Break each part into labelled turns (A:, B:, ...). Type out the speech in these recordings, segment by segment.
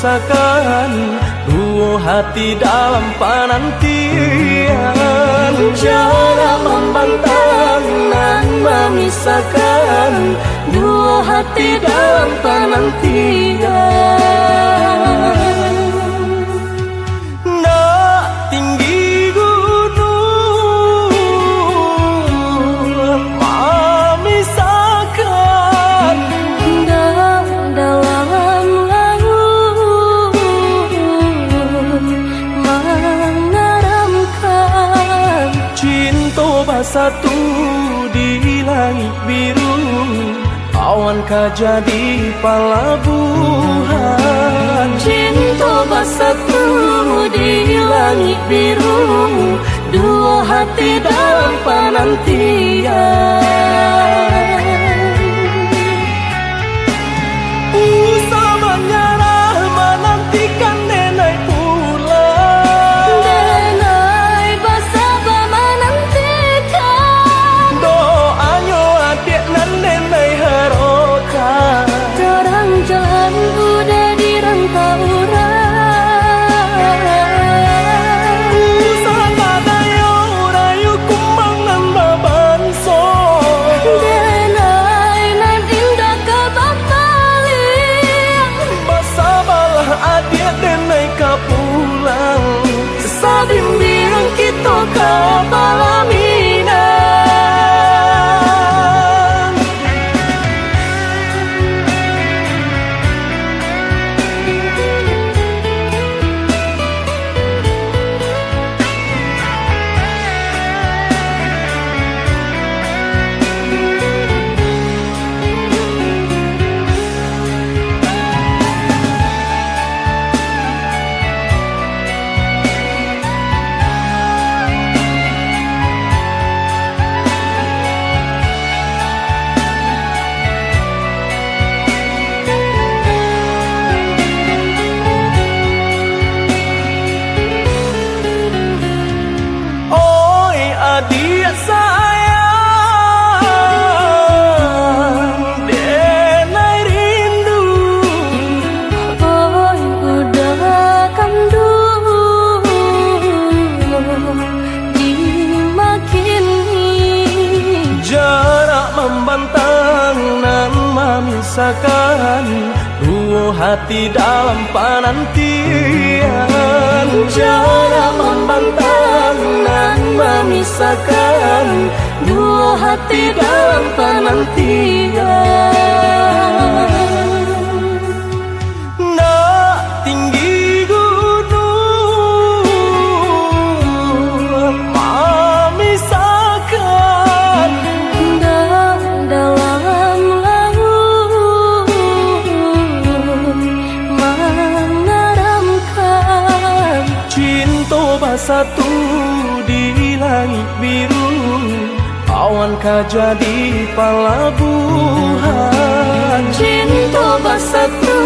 A: memisahkan dua hati dalam penantian. Jangan membantah dan memisahkan dua hati dalam penantian. Nak tinggi gunung memisahkan,
B: dalam laut mengeramkan.
A: cinta bersatu di langit biru, awankah jadi pelabuhan.
B: Cinta bersatu di langit biru, dua hati dalam penantian.
A: Usah menyerah menantikan nenek pulang.
B: Denai bersabar menantikan,
A: Doanya adik dan nenek harokan.
B: terang jalan udah dirantau
A: Usah kadayo rayu kumbang dan babanso.
B: denai nan indah kebakaling.
A: Bersabarlah adik nenek kapulang. Sesabimbing kita ke pelaminan. Oi adik sayang, denai rindu.
B: Oi udah kandu dimakini.
A: Jarak membentang dan memisahkan dua hati dalam penantian. Jarak membentang dan memisahkan dua hati dalam penantian. Nak tinggi gunung memisahkan,
B: Dalam laut mengeramkan.
A: cinta bersatu di langit biru, awankah jadi pelabuhan.
B: Cinta bersatu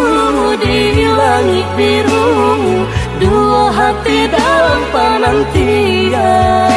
B: di langit biru, dua hati dalam penantian.